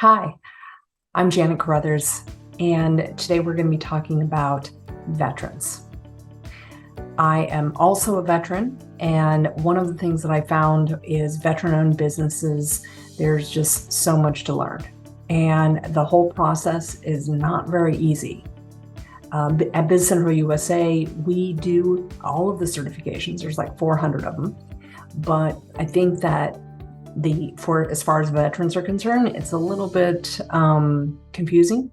Hi, I'm Janet Carruthers, and today we're going to be talking about veterans. I am also a veteran, and one of the things that I found is veteran-owned businesses, there's just so much to learn, and the whole process is not very easy. At Biz Central USA, we do all of the certifications. There's like 400 of them, but I think that as far as veterans are concerned, it's a little bit confusing.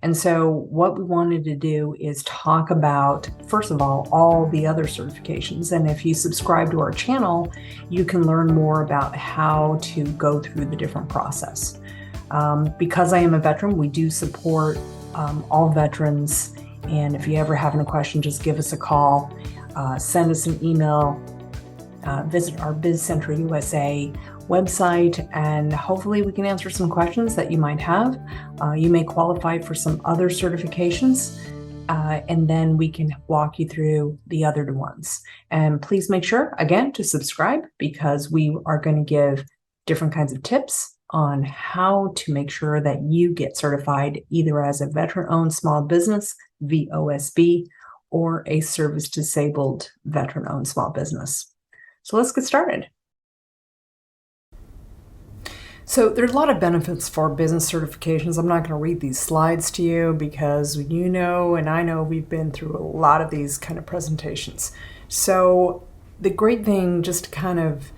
And so what we wanted to do is talk about, first of all the other certifications. And if you subscribe to our channel, you can learn more about how to go through the different process. Because I am a veteran, we do support all veterans. And if you ever have any question, just give us a call, send us an email, visit our Biz Central USA website, and hopefully we can answer some questions that you might have. You may qualify for some other certifications, and then we can walk you through the other ones. And please make sure, again, to subscribe, because we are going to give different kinds of tips on how to make sure that you get certified either as a veteran-owned small business, VOSB, or a service-disabled veteran-owned small business. So let's get started. So there's a lot of benefits for business certifications. I'm not going to read these slides to you because you know, and I know we've been through a lot of these kind of presentations. So the great thing, just to kind of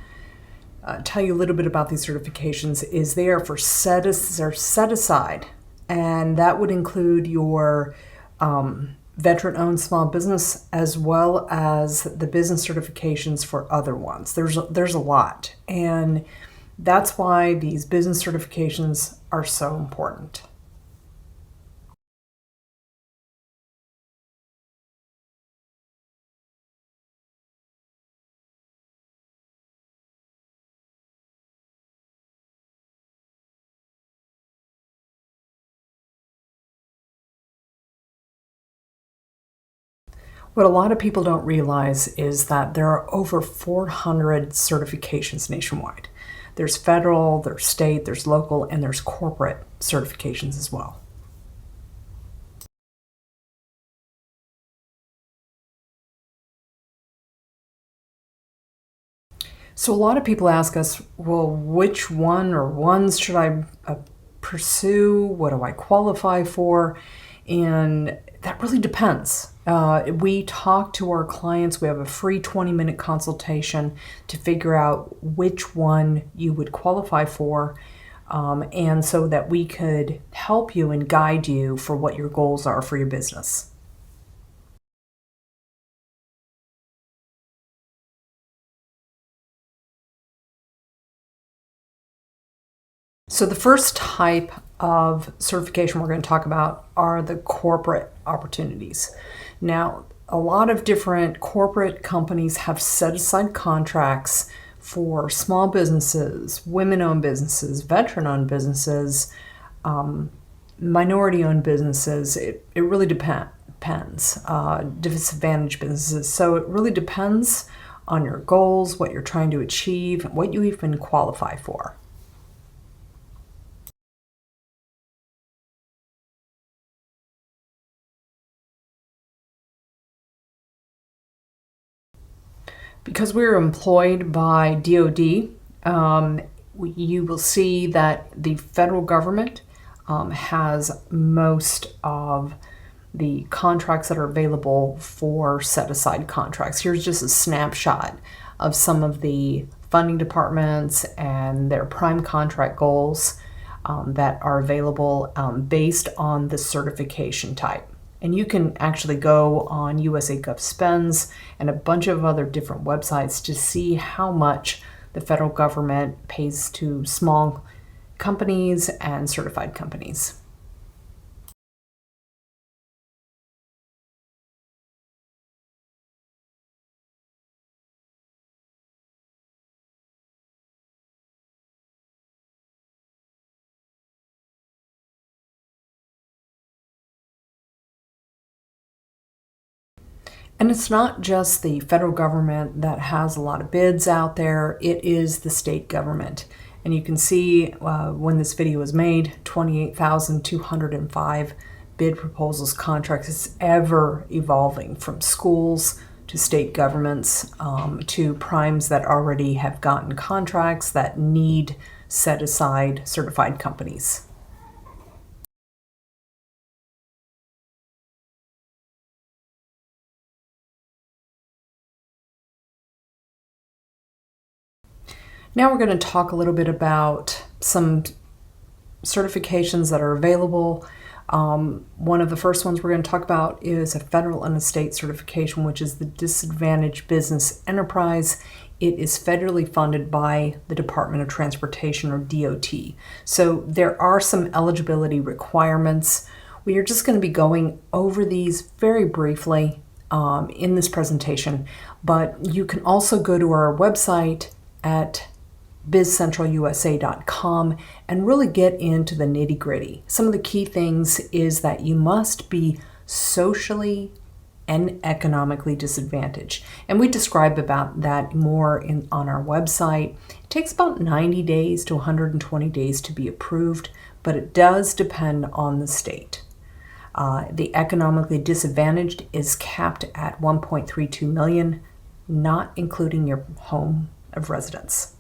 tell you a little bit about these certifications, is they are set aside, and that would include your veteran-owned small business as well as the business certifications for other ones. There's a lot, and that's why these business certifications are so important. What a lot of people don't realize is that there are over 400 certifications nationwide. There's federal, there's state, there's local, and there's corporate certifications as well. So a lot of people ask us, well, which one or ones should I pursue? What do I qualify for? And that really depends. We talk to our clients. We have a free 20-minute consultation to figure out which one you would qualify for, and so that we could help you and guide you for what your goals are for your business. So the first type of certification we're going to talk about are the corporate opportunities. Now, a lot of different corporate companies have set aside contracts for small businesses, women-owned businesses, veteran-owned businesses, minority-owned businesses. It really depends. Disadvantaged businesses. So it really depends on your goals, what you're trying to achieve, what you even qualify for. Because we're employed by DoD, you will see that the federal government has most of the contracts that are available for set-aside contracts. Here's just a snapshot of some of the funding departments and their prime contract goals that are available based on the certification type. And you can actually go on USA Gov Spends and a bunch of other different websites to see how much the federal government pays to small companies and certified companies. And it's not just the federal government that has a lot of bids out there, it is the state government. And you can see when this video was made, 28,205 bid proposals contracts. It's ever evolving from schools to state governments to primes that already have gotten contracts that need set aside certified companies. Now we're going to talk a little bit about some certifications that are available. One of the first ones we're going to talk about is a federal and a state certification, which is the Disadvantaged Business Enterprise. It is federally funded by the Department of Transportation, or DOT. So there are some eligibility requirements. We are just going to be going over these very briefly in this presentation, but you can also go to our website at bizcentralusa.com and really get into the nitty-gritty. Some of the key things is that you must be socially and economically disadvantaged. And we describe about that more on our website. It takes about 90 days to 120 days to be approved, but it does depend on the state. The economically disadvantaged is capped at 1.32 million, not including your home of residence.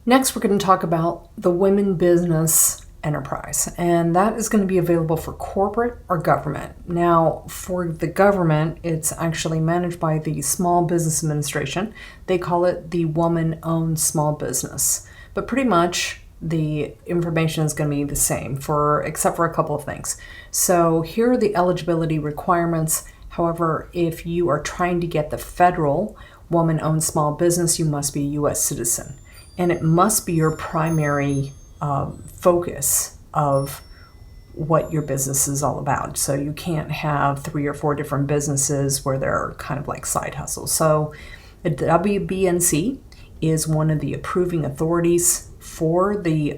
Next, we're going to talk about the Women Business Enterprise, and that is going to be available for corporate or government. Now, for the government, it's actually managed by the Small Business Administration. They call it the Woman-Owned Small Business, but pretty much the information is going to be the same except for a couple of things. So here are the eligibility requirements. However, if you are trying to get the federal Woman-Owned Small Business, you must be a U.S. citizen. And it must be your primary focus of what your business is all about. So you can't have 3 or 4 different businesses where they're kind of like side hustles. So the WBNC is one of the approving authorities for the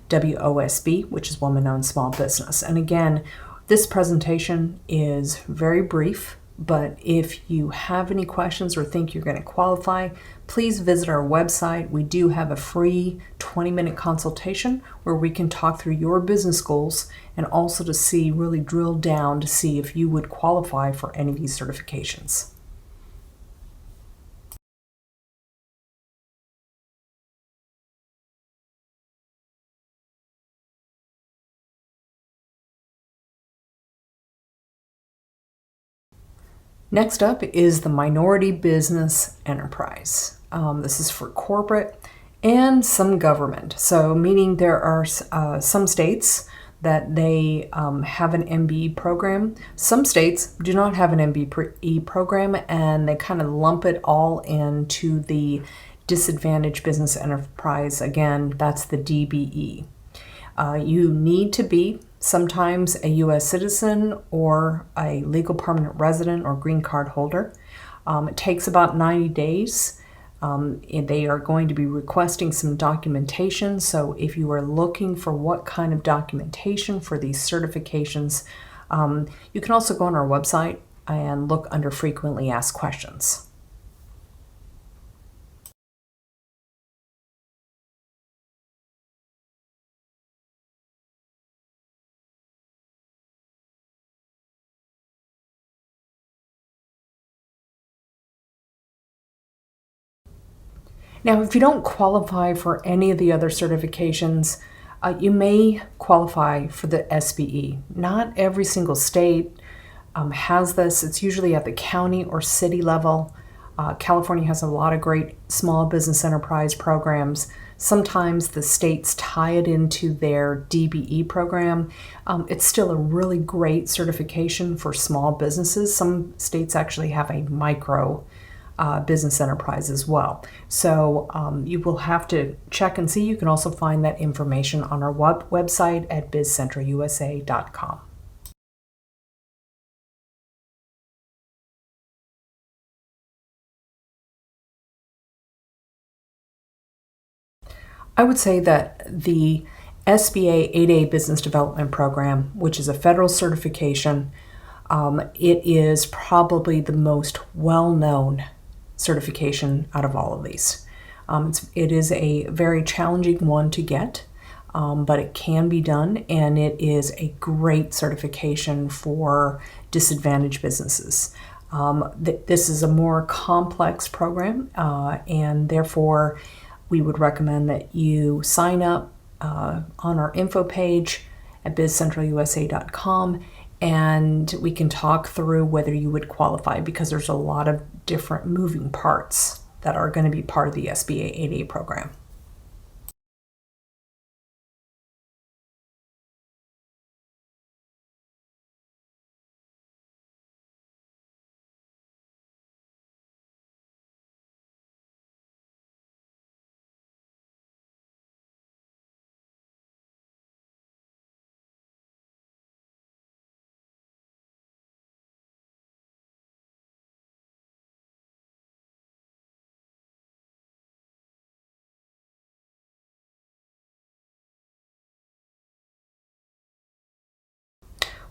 WOSB, which is Woman-Owned Small Business. And again, this presentation is very brief, but if you have any questions or think you're going to qualify, please visit our website. We do have a free 20-minute consultation where we can talk through your business goals and also to really drill down to see if you would qualify for any of these certifications. Next up is the Minority Business Enterprise. This is for corporate and some government. So meaning there are some states that they have an MBE program. Some states do not have an MBE program, and they kind of lump it all into the Disadvantaged Business Enterprise. Again, that's the DBE. You need to be sometimes a U.S. citizen or a legal permanent resident or green card holder. It takes about 90 days. They are going to be requesting some documentation. So if you are looking for what kind of documentation for these certifications, you can also go on our website and look under frequently asked questions. Now, if you don't qualify for any of the other certifications, you may qualify for the SBE. Not every single state has this. It's usually at the county or city level. California has a lot of great small business enterprise programs. Sometimes the states tie it into their DBE program. It's still a really great certification for small businesses. Some states actually have a micro business enterprise as well. So you will have to check and see. You can also find that information on our website at bizcentralusa.com. I would say that the SBA 8A Business Development Program, which is a federal certification, it is probably the most well-known certification out of all of these. It is a very challenging one to get, but it can be done, and it is a great certification for disadvantaged businesses. This is a more complex program, and therefore we would recommend that you sign up on our info page at bizcentralusa.com, and we can talk through whether you would qualify, because there's a lot of different moving parts that are going to be part of the SBA 8A program.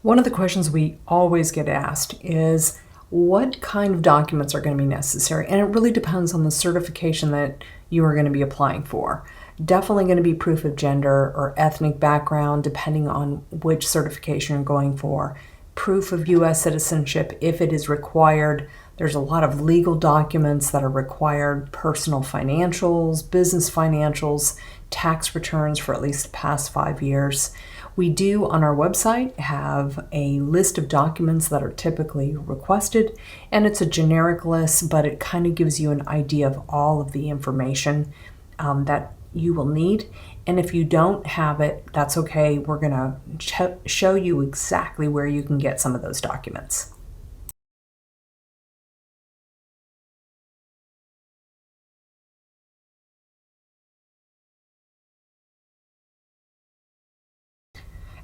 One of the questions we always get asked is what kind of documents are going to be necessary? And it really depends on the certification that you are going to be applying for. Definitely going to be proof of gender or ethnic background, depending on which certification you're going for. Proof of U.S. citizenship if it is required. There's a lot of legal documents that are required: personal financials, business financials, tax returns for at least the past 5 years. We do on our website have a list of documents that are typically requested, and it's a generic list, but it kind of gives you an idea of all of the information that you will need. And if you don't have it, that's okay. We're going to show you exactly where you can get some of those documents.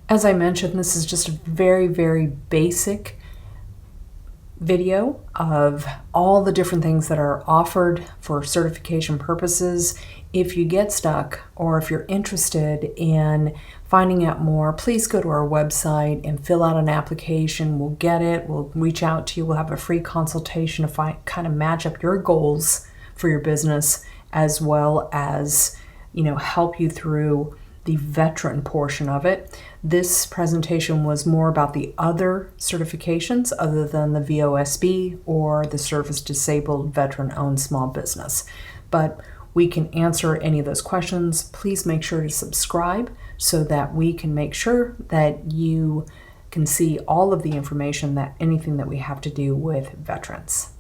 As I mentioned, this is just a very, very basic video of all the different things that are offered for certification purposes. If you get stuck, or if you're interested in finding out more, please go to our website and fill out an application. We'll get it. We'll reach out to you. We'll have a free consultation to kind of match up your goals for your business, as well as, help you through the veteran portion of it. This presentation was more about the other certifications other than the VOSB or the Service Disabled Veteran-Owned Small Business. But we can answer any of those questions. Please make sure to subscribe so that we can make sure that you can see all of the information, that anything that we have to do with veterans.